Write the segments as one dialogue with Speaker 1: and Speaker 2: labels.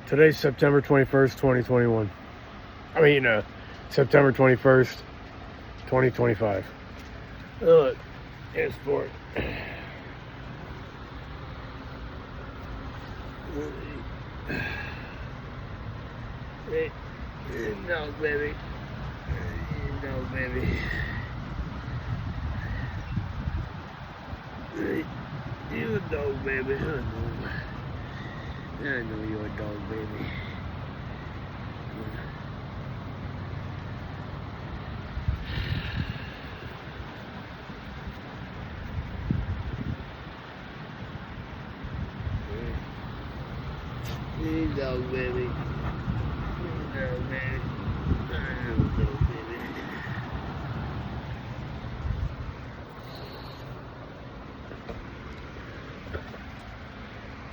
Speaker 1: Today's September 21st, 2021. September 21st, 2025. Look, it's sport. Hey, no, baby. No, baby. You a dog, baby. I know you're a dog, baby. You dog, baby. You dog, baby. I know, dog, baby.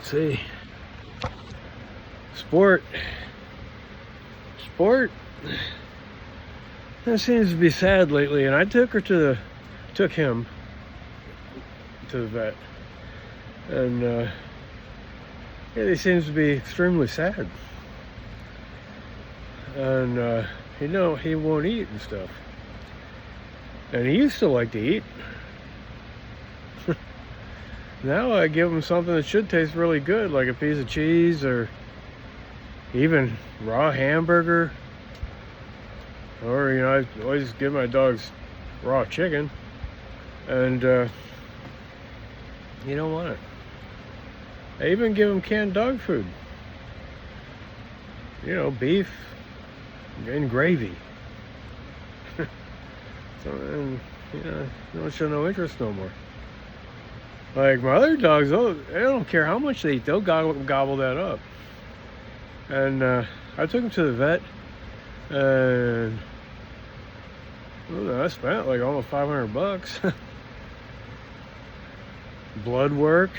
Speaker 1: See, sport, that seems to be sad lately, and I took him to the vet, and yeah, he seems to be extremely sad, and he won't eat and stuff, and he used to like to eat. Now I give him something that should taste really good, like a piece of cheese or even raw hamburger. Or, I always give my dogs raw chicken. And he don't want it. I even give him canned dog food. Beef and gravy. So, and, they don't show no interest no more. Like my other dogs, they don't care how much they eat, they'll gobble that up. And I took them to the vet, and I spent like almost $500. Blood work,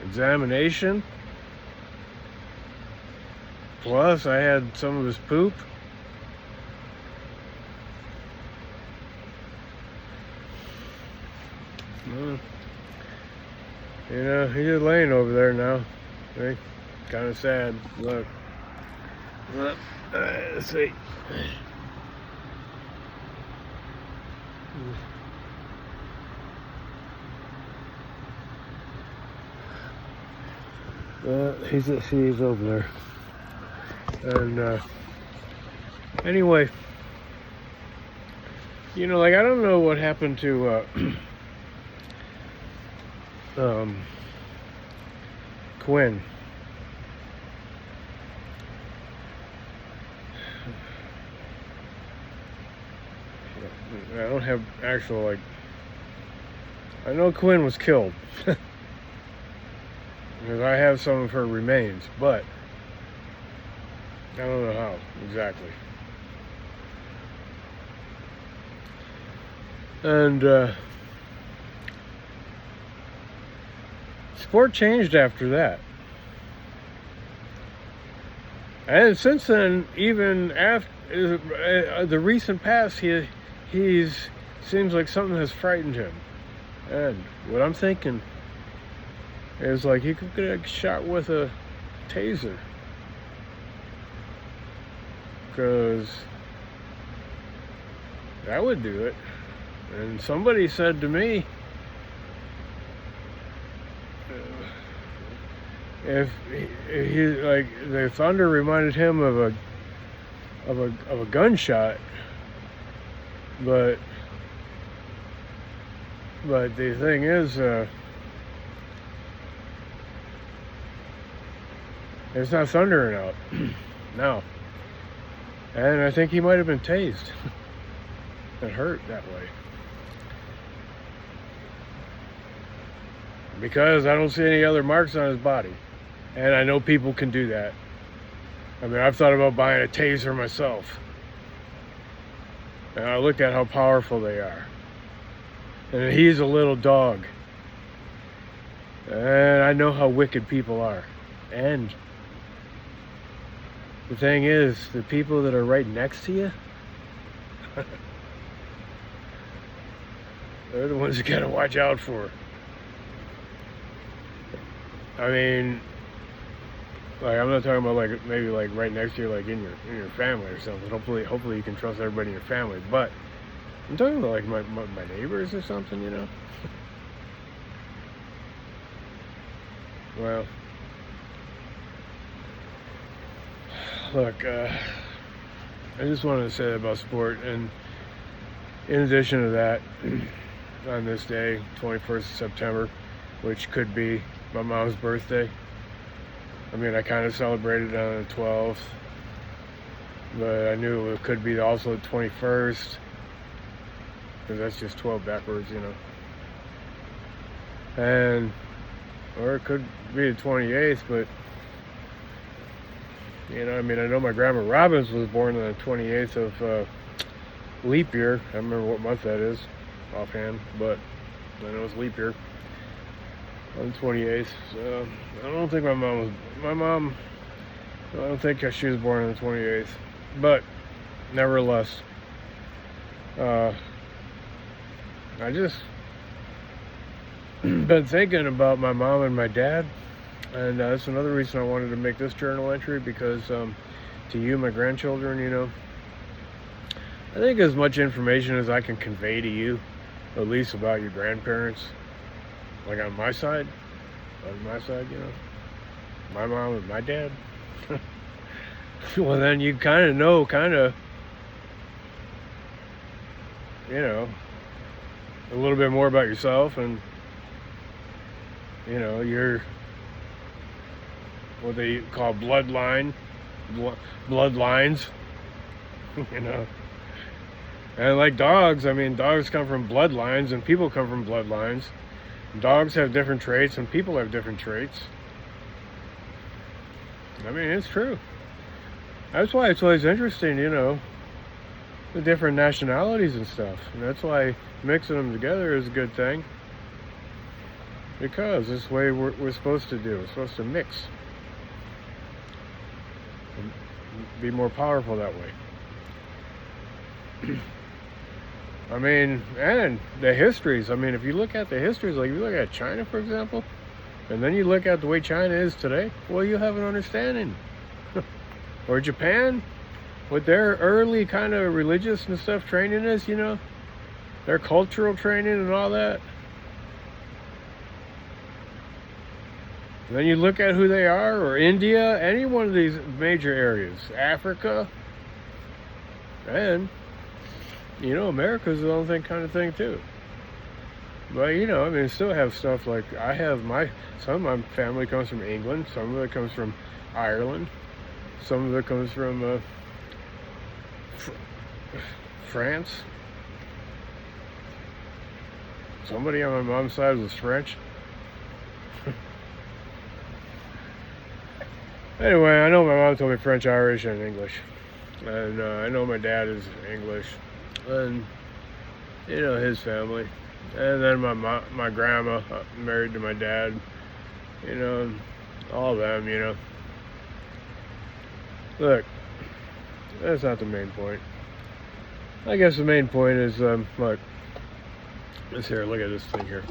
Speaker 1: examination, plus I had some of his poop. He's just laying over there now. Right? Kind of sad. Look. Let's see. He's over there. And anyway, I don't know what happened to Quinn. I don't have actual, I know Quinn was killed. Because I have some of her remains, but I don't know how exactly. And sport changed after that. And since then, even after the recent past, he's seems like something has frightened him. And what I'm thinking is he could get shot with a taser. Because that would do it. And somebody said to me, if he the thunder reminded him of a gunshot, but the thing is, it's not thundering out now, and I think he might have been tased. It hurt that way. Because I don't see any other marks on his body. And I know people can do that. I've thought about buying a taser myself. And I looked at how powerful they are. And he's a little dog. And I know how wicked people are. And the thing is, the people that are right next to you, they're the ones you gotta watch out for. Like, I'm not talking about like maybe like right next to you, like in your family or something. Hopefully you can trust everybody in your family. But I'm talking about like my neighbors or something, you know. Well, look, I just wanted to say that about sport, and in addition to that, on this day, 21st of September, which could be my mom's birthday. I mean, I kind of celebrated on the 12th, but I knew it could be also the 21st, because that's just 12 backwards, you know. And, or it could be the 28th, but, you know, I mean, I know my grandma Robbins was born on the 28th of leap year. I don't remember what month that is offhand, but I know it's leap year on the 28th. So I don't think my mom, I don't think she was born on the 28th, but nevertheless, I just been thinking about my mom and my dad, and that's another reason I wanted to make this journal entry, because to you, my grandchildren, you know, I think as much information as I can convey to you, at least about your grandparents, like on my side, you know, my mom and my dad, well, then you kind of, you know, a little bit more about yourself, and, you know, your, what they call bloodlines, you know. And like dogs, I mean, dogs come from bloodlines, and people come from bloodlines. Dogs have different traits, and people have different traits. I mean, it's true. That's why it's always interesting, you know, the different nationalities and stuff. And that's why mixing them together is a good thing. Because this way we're supposed to do. We're supposed to mix. And be more powerful that way. I mean, and the histories. I mean, if you look at the histories, like if you look at China, for example, and then you look at the way China is today, well, you have an understanding. Or Japan, with their early kind of religious and stuff training is, you know, their cultural training and all that. And then you look at who they are, or India, any one of these major areas, Africa, and, you know, America's the own kind of thing too. But, you know, I mean, still have stuff like, I have some of my family comes from England, some of it comes from Ireland, some of it comes from France. Somebody on my mom's side was French. Anyway, I know my mom told me French, Irish, and English. And I know my dad is English. And, you know, his family. And then my grandma married to my dad. You know, all of them, you know. Look, that's not the main point. I guess the main point is, look. Let's here, look at this thing here.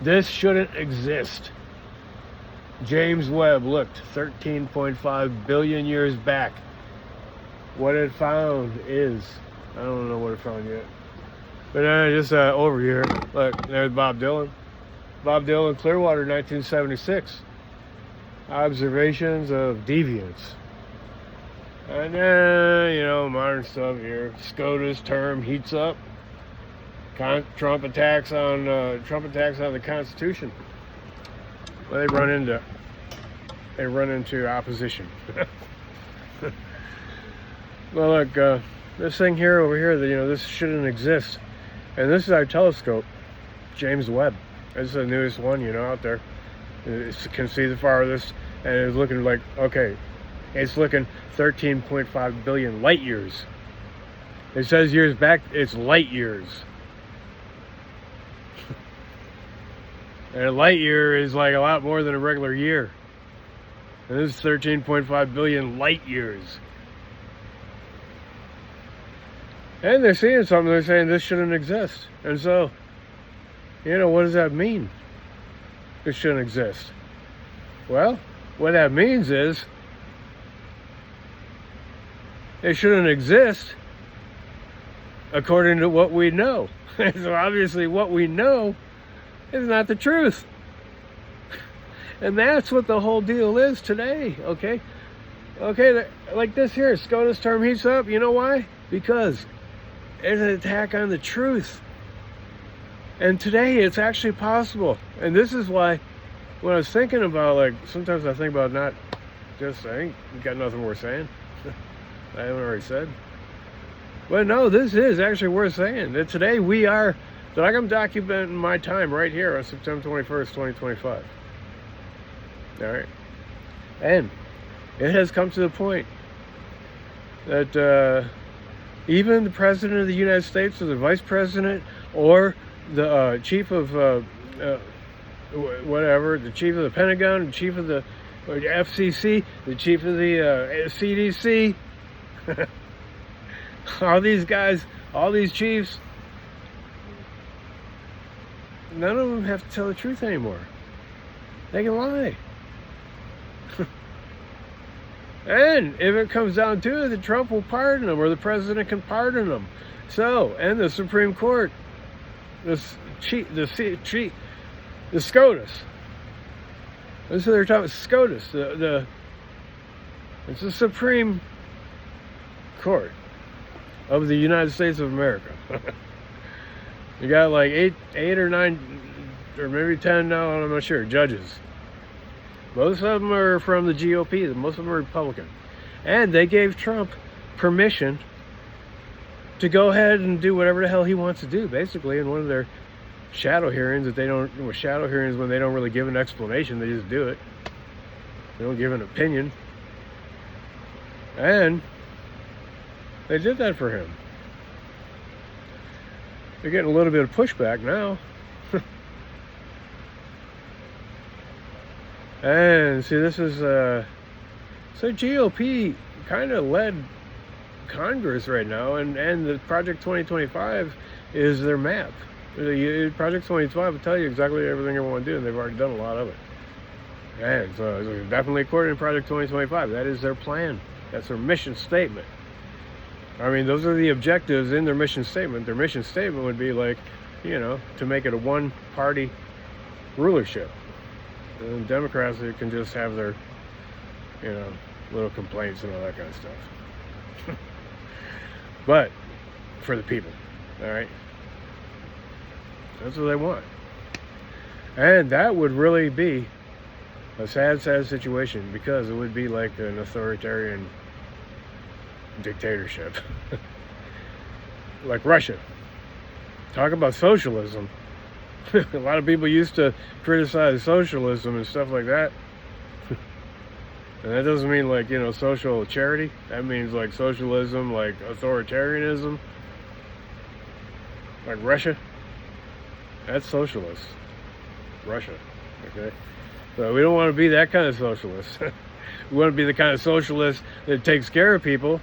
Speaker 1: This shouldn't exist. James Webb looked 13.5 billion years back. What it found is, I don't know what it found yet. But just over here, look, there's Bob Dylan. Bob Dylan, Clearwater, 1976. Observations of deviance. And then, you know, modern stuff here. SCOTUS term heats up. Trump attacks on the Constitution. Well, they run into opposition. Well, look, this thing here over here, you know, this shouldn't exist. And this is our telescope, James Webb. This is the newest one, you know, out there. It can see the farthest, and it's looking like, okay, it's looking 13.5 billion light years. It says years back, it's light years. And a light year is like a lot more than a regular year. And this is 13.5 billion light years. And they're seeing something, they're saying this shouldn't exist. And so, you know, what does that mean? it shouldn't exist. Well, what that means is it shouldn't exist according to what we know. So obviously what we know is not the truth. And that's what the whole deal is today, okay? Okay, like this here, SCOTUS term heats up. You know why? Because it's an attack on the truth. And today it's actually possible. And this is why when I was thinking about, like, sometimes I think about not just saying, got nothing worth saying. I haven't already said. But no, this is actually worth saying. That today we are, like, I'm documenting my time right here on September 21st, 2025. All right. And it has come to the point that even the President of the United States, or the Vice President, or the chief of whatever, the chief of the Pentagon, the chief of the FCC, the chief of the CDC, all these guys, all these chiefs, none of them have to tell the truth anymore. They can lie. And if it comes down to it, the Trump will pardon them, or the president can pardon them. So, and the Supreme Court, the SCOTUS. This is what they're talking about, SCOTUS. It's the Supreme Court of the United States of America. You got like eight or nine, or maybe 10 now, I'm not sure, judges. Most of them are from the GOP. Most of them are Republican. And they gave Trump permission to go ahead and do whatever the hell he wants to do, basically, in one of their shadow hearings. That they don't, well, shadow hearings when they don't really give an explanation, they just do it. They don't give an opinion. And they did that for him. They're getting a little bit of pushback now. And see, this is so GOP kind of led Congress right now, and the Project 2025 is their map. Project 2025 will tell you exactly everything they want to do, and they've already done a lot of it. And so definitely according to Project 2025, that is their plan. That's their mission statement. I mean, those are the objectives in their mission statement. Their mission statement would be like, you know, to make it a one-party rulership. And Democrats, they can just have their, you know, little complaints and all that kind of stuff. But for the people, all right? That's what they want. And that would really be a sad, sad situation, because it would be like an authoritarian dictatorship. Like Russia. Talk about socialism. A lot of people used to criticize socialism and stuff like that. And that doesn't mean like, you know, social charity. That means like socialism, like authoritarianism. Like Russia. That's socialist. Russia. Okay? So we don't want to be that kind of socialist. We want to be the kind of socialist that takes care of people.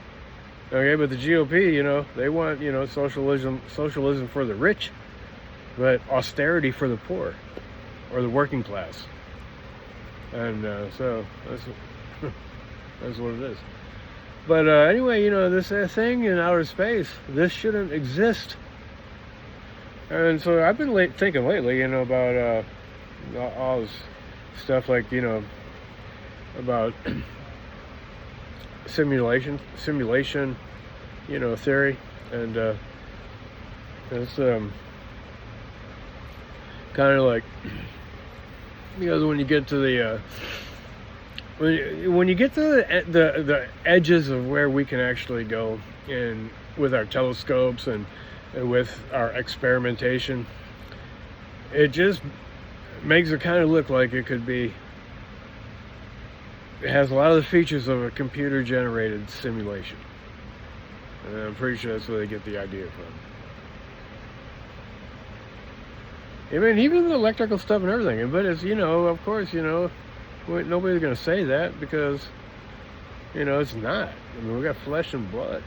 Speaker 1: Okay, but the GOP, you know, they want, you know, socialism for the rich, but austerity for the poor, or the working class. And so that's what it is. But anyway, you know, this thing in outer space, this shouldn't exist. And so I've been thinking lately, you know, about all this stuff, like, you know, about simulation, you know, theory, and it's kind of like, because when you get to the when you get to the edges of where we can actually go in with our telescopes and with our experimentation, it just makes it kind of look like it could be. It has a lot of the features of a computer-generated simulation. And I'm pretty sure that's where they get the idea from. I mean, even the electrical stuff and everything. But it's, you know, of course, you know, nobody's going to say that, because, you know, it's not. I mean, we got flesh and blood.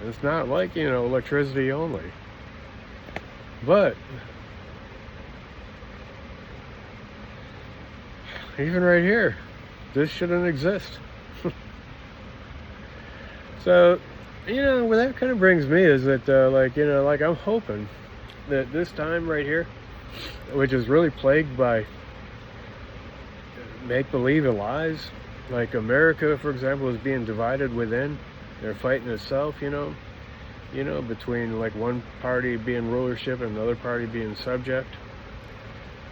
Speaker 1: It's not like, you know, electricity only. But even right here, this shouldn't exist. So, where that kind of brings me is that, like I'm hoping that this time right here, which is really plagued by make-believe and lies, like America, for example, is being divided within. They're fighting itself, between like one party being rulership and another party being subject,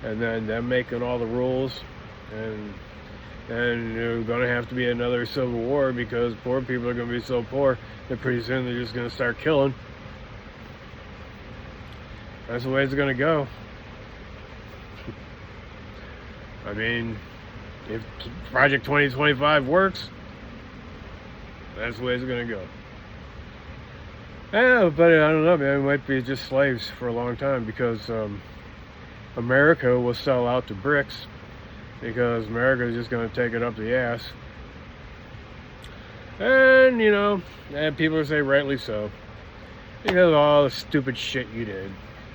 Speaker 1: and then them making all the rules, and there's going to have to be another civil war because poor people are going to be so poor that pretty soon they're just going to start killing. That's the way it's going to go. I mean, if Project 2025 works, that's the way it's going to go. Yeah, but I don't know, man. We might be just slaves for a long time because America will sell out to BRICS because America is just going to take it up the ass. And, and people say rightly so. Because of all the stupid shit you did.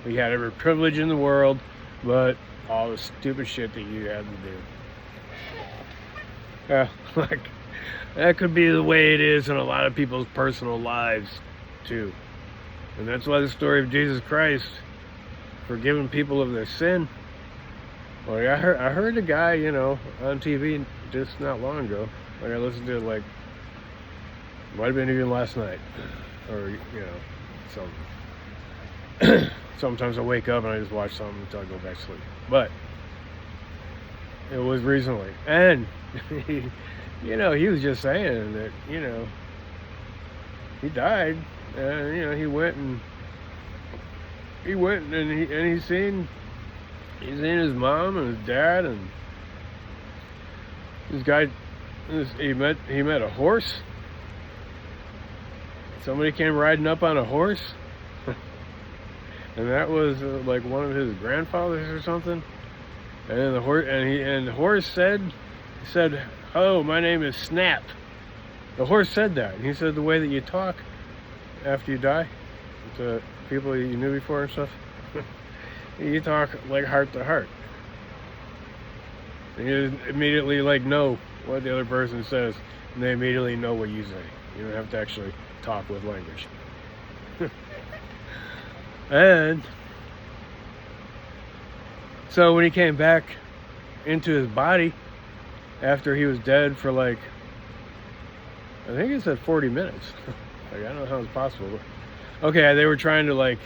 Speaker 1: We had every privilege in the world, but all the stupid shit that you had to do. Yeah, like, that could be the way it is in a lot of people's personal lives, too. And that's why the story of Jesus Christ, forgiving people of their sin. Well, I heard a guy, on TV just not long ago. Like, I listened to it, might have been even last night. Or, something. Sometimes I wake up and I just watch something until I go back to sleep. But it was recently. And, he was just saying that, he died. And, he went and he's seen his mom and his dad, and this guy, he met a horse. Somebody came riding up on a horse. And that was like one of his grandfathers or something. And then the horse said, "Oh, my name is Snap." The horse said that. And he said the way that you talk after you die to people you knew before and stuff, you talk like heart to heart. And you immediately know what the other person says, and they immediately know what you say. You don't have to actually talk with language. And so when he came back into his body after he was dead for I think it said 40 minutes. I don't know how it's possible. Okay, they were trying to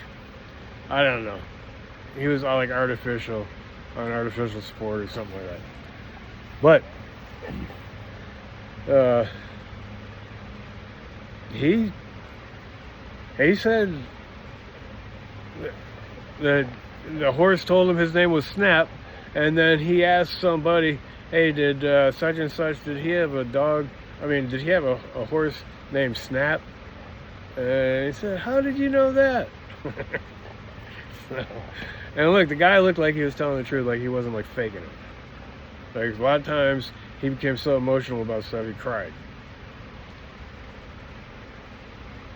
Speaker 1: I don't know. He was all on artificial support or something like that. But he said that the horse told him his name was Snap, and then he asked somebody, "Hey, did such and such, did he have a dog? Did he have a horse named Snap?" And he said, "How did you know that?" And look, the guy looked like he was telling the truth, like he wasn't faking it. A lot of times he became so emotional about stuff he cried.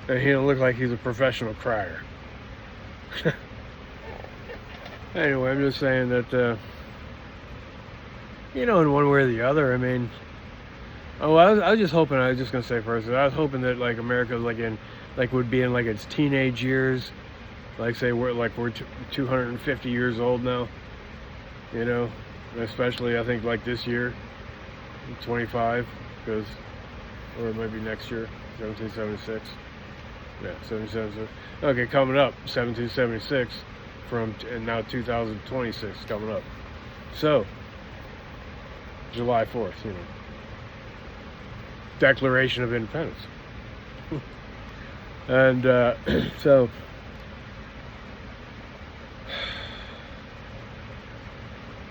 Speaker 1: And he don't look like he's a professional crier. Anyway, I'm just saying that, in one way or the other, I was just hoping, I was just going to say first, I was hoping that, America was would be in, its teenage years. Say, we're 250 years old now, especially, I think, this year, 25, or maybe next year, 1776. Yeah, 1776. Okay, coming up, 1776, and now 2026 coming up. So, July 4th, Declaration of Independence. And so,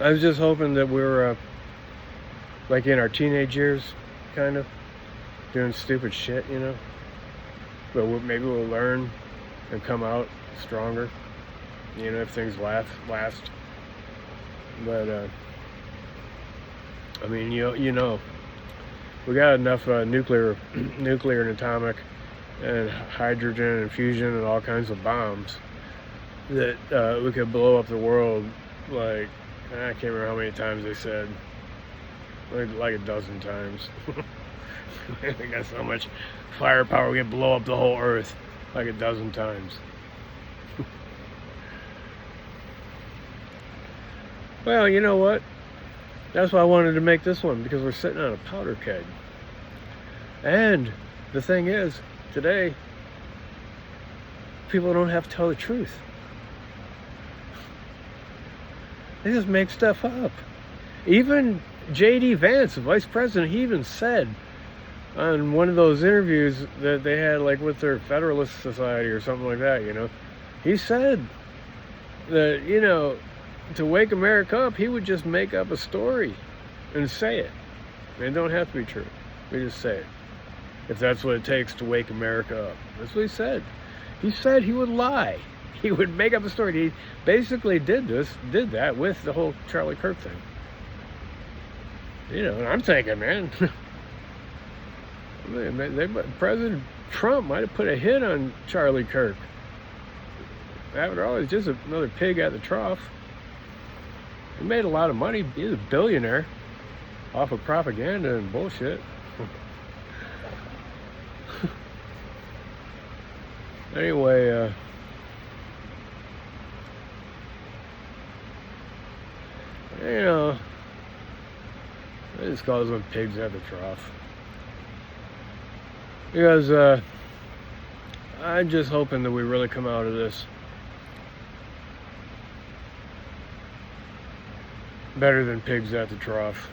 Speaker 1: I was just hoping that we were in our teenage years, kind of doing stupid shit, but maybe we'll learn and come out stronger, if things last. But we got enough nuclear and atomic and hydrogen and fusion and all kinds of bombs that we could blow up the world. I can't remember how many times they said, like a dozen times. They got so much firepower we can blow up the whole earth like a dozen times. Well, you know what? That's why I wanted to make this one, because we're sitting on a powder keg. And the thing is, today, people don't have to tell the truth. They just make stuff up. Even J.D. Vance, the vice president, he even said on one of those interviews that they had, like with their Federalist Society or something like that, he said that, to wake America up, he would just make up a story and say it. It don't have to be true. We just say it. If that's what it takes to wake America up. That's what he said. He said he would lie. He would make up a story. He basically did that with the whole Charlie Kirk thing. And I'm thinking, man, President Trump might have put a hit on Charlie Kirk. After all, he's just another pig at the trough. He made a lot of money. He's a billionaire off of propaganda and bullshit. Anyway, I just call them pigs at the trough. Because I'm just hoping that we really come out of this better than pigs at the trough.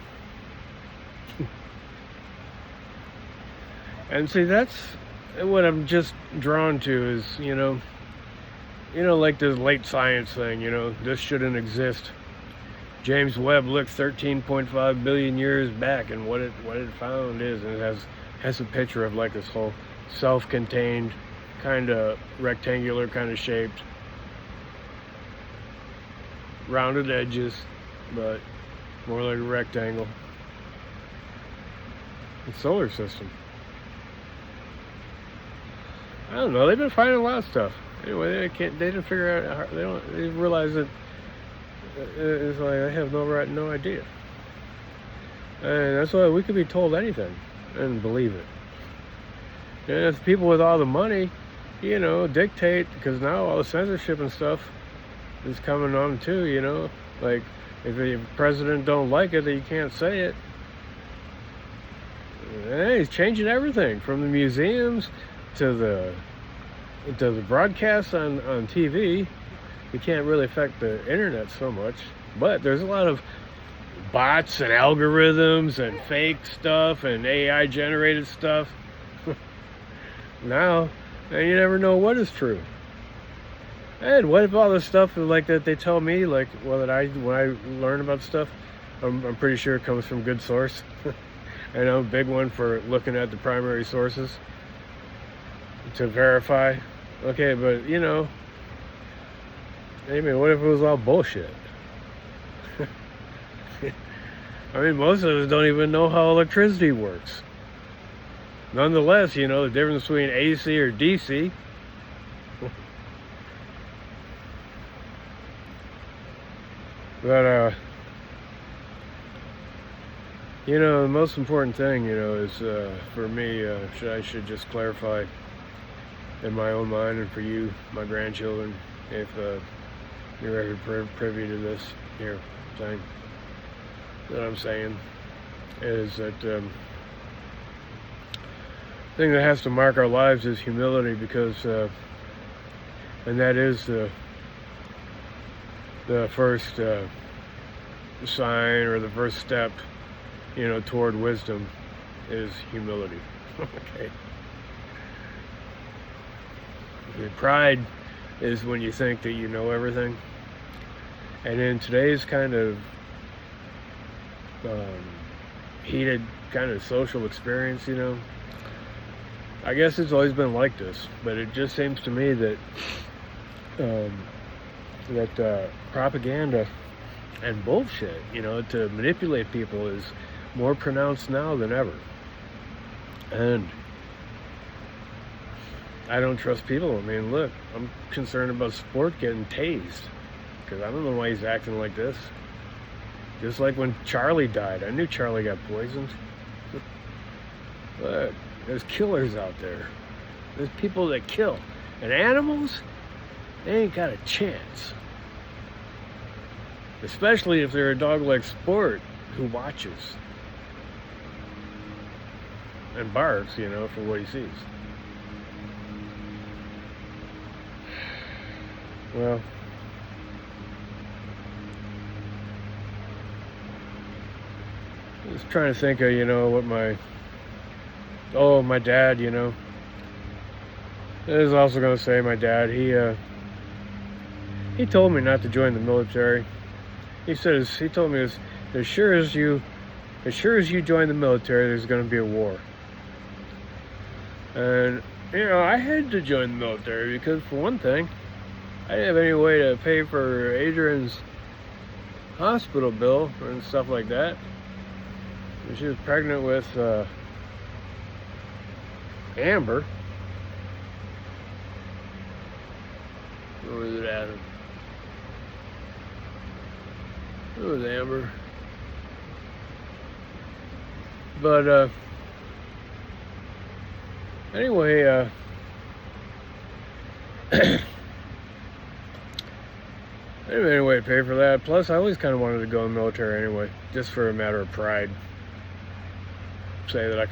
Speaker 1: And see, that's what I'm just drawn to is, like this late science thing, this shouldn't exist. James Webb looked 13.5 billion years back, and what it found is, and it has a picture of like this whole self-contained, kind of rectangular kind of shaped, rounded edges, but more like a rectangle. The solar system. I don't know. They've been finding a lot of stuff. Anyway, they didn't figure out. They realize that it's like I have no idea. And that's why we could be told anything and believe it. And if people with all the money, dictate, because now all the censorship and stuff is coming on too. Like if the president don't like it, that you can't say it. Hey, he's changing everything from the museums to the broadcasts on TV. You can't really affect the internet so much, but there's a lot of bots and algorithms and fake stuff and AI generated stuff now, and you never know what is true. And what if all this stuff like that they tell me, like, when I learn about stuff, I'm pretty sure it comes from good source. And I'm a big one for looking at the primary sources to verify. Okay, but what if it was all bullshit? I mean, most of us don't even know how electricity works. Nonetheless, the difference between AC or DC. But the most important thing, is for me, I should just clarify in my own mind, and for you, my grandchildren, if you're ever privy to this here thing that I'm saying, is that the thing that has to mark our lives is humility, because and that is the first sign, or the first step toward wisdom, is humility. Okay. Pride is when you think that you know everything. And in today's kind of heated kind of social experience, I guess it's always been like this, but it just seems to me that propaganda and bullshit, to manipulate people is more pronounced now than ever. And I don't trust people. I mean, look, I'm concerned about sport getting tased, because I don't know why he's acting like this. Just like when Charlie died. I knew Charlie got poisoned. But there's killers out there. There's people that kill. And animals, they ain't got a chance. Especially if they're a dog like Sport who watches. And barks, you know, for what he sees. Well, I was trying to think of, you know, what my dad, you know. I was also going to say my dad, he told me not to join the military. He told me, as sure as you join the military, there's going to be a war. And, you know, I had to join the military because, for one thing, I didn't have any way to pay for Adrian's hospital bill and stuff like that. And she was pregnant with Amber. Where was it, Adam? It was Amber. But anyway, I didn't have any way to pay for that. Plus, I always kind of wanted to go in the military anyway, just for a matter of pride. Say that I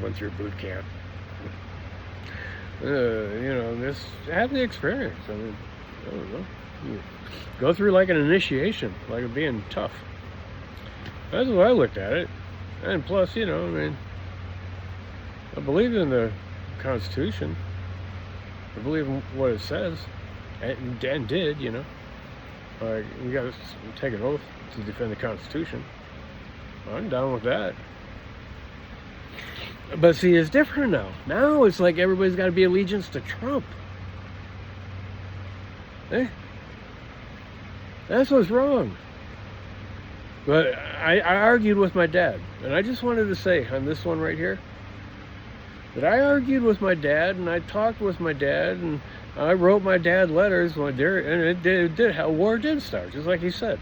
Speaker 1: went through boot camp. You know, just have the experience. I mean, I don't know. You go through like an initiation, like it being tough. That's the way I looked at it. And plus, you know, I mean, I believe in the Constitution. I believe in what it says, and did, you know. Like, we got to take an oath to defend the Constitution. I'm down with that. But see, it's different now. Now it's like everybody's got to be allegiance to Trump. Eh? That's what's wrong. But I argued with my dad. And I just wanted to say on this one right here that I argued with my dad and I talked with my dad and I wrote my dad letters and war did start, just like he said.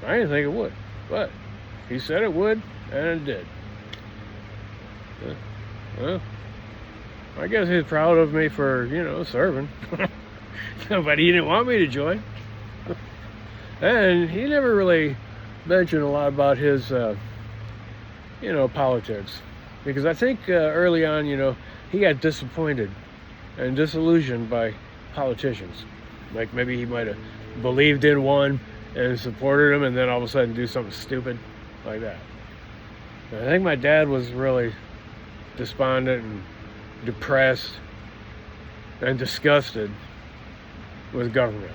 Speaker 1: I didn't think it would. But he said it would, and it did. Well, I guess he's proud of me for, you know, serving. But he didn't want me to join. And he never really mentioned a lot about his, you know, politics. Because I think early on, you know, he got disappointed and disillusioned by politicians. Like maybe he might have believed in one and supported him and then all of a sudden do something stupid like that. And I think my dad was really despondent and depressed and disgusted with government.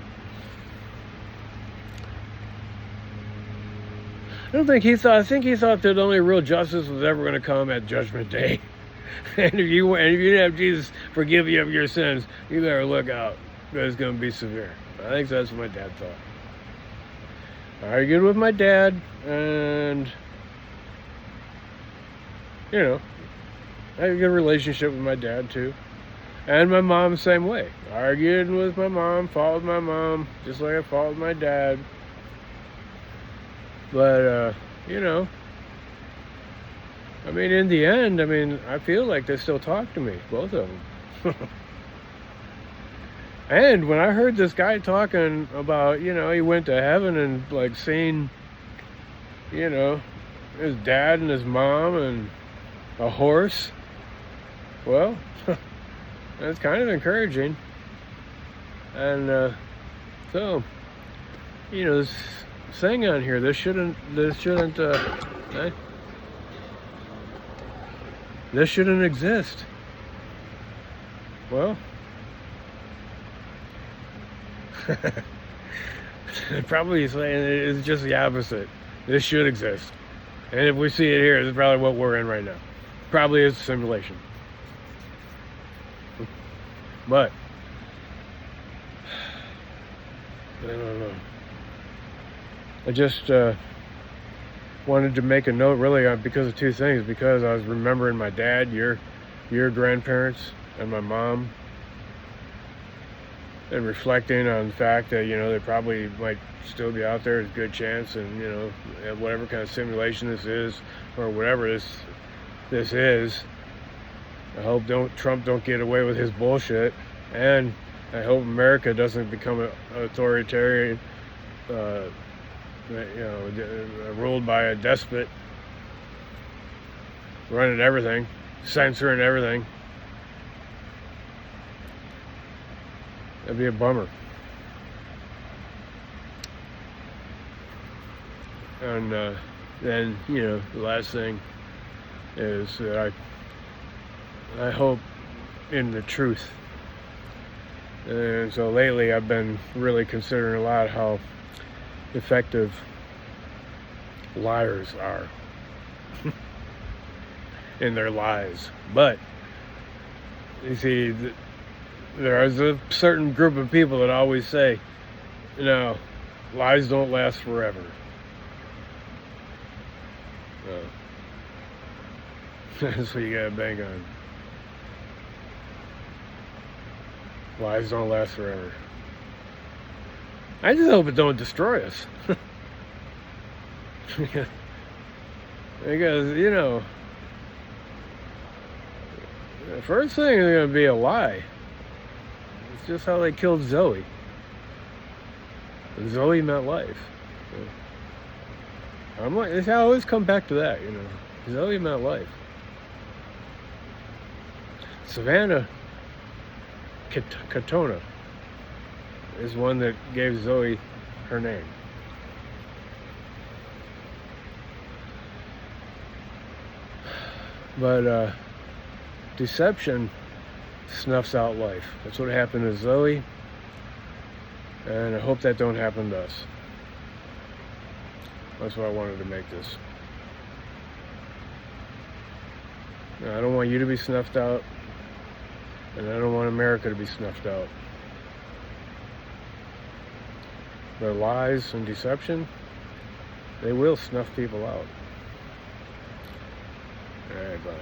Speaker 1: I think he thought that only real justice was ever going to come at Judgment Day. And if you didn't have Jesus forgive you of your sins, you better look out. It's going to be severe. I think that's what my dad thought. I argued with my dad, and you know, I had a good relationship with my dad too. And my mom the same way. I argued with my mom, fought with my mom, just like I fought with my dad. But, you know, I mean, in the end, I mean, I feel like they still talk to me, both of them. And when I heard this guy talking about, you know, he went to heaven and, like, seen, you know, his dad and his mom and a horse, well, that's kind of encouraging. And, so, you know, this saying on here, this shouldn't exist. Well, probably saying it's just the opposite. This should exist. And if we see it here, this is probably what we're in right now. Probably is a simulation. But I don't know. I just wanted to make a note really because of two things. Because I was remembering my dad, your grandparents, and my mom. and reflecting on the fact that, they probably might still be out there. There's a good chance, and whatever kind of simulation this is, or whatever this is, I hope Trump don't get away with his bullshit, and I hope America doesn't become an authoritarian, ruled by a despot, running everything, censoring everything. That'd be a bummer. And then, the last thing is that I hope in the truth. And so lately I've been really considering a lot how effective liars are in their lies. But, you see, there is a certain group of people that always say, lies don't last forever. That's what you gotta bank on. Lies don't last forever. I just hope it don't destroy us. Because, the first thing is going to be a lie. It's just how they killed Zoe. And Zoe meant life. I always come back to that, Zoe meant life. Savannah Katona is one that gave Zoe her name. But deception snuffs out life. That's what happened to Zoe, and I hope that don't happen to us. That's why I wanted to make this. Now, I don't want you to be snuffed out, and I don't want America to be snuffed out. But lies and deception, they will snuff people out. All right, bye.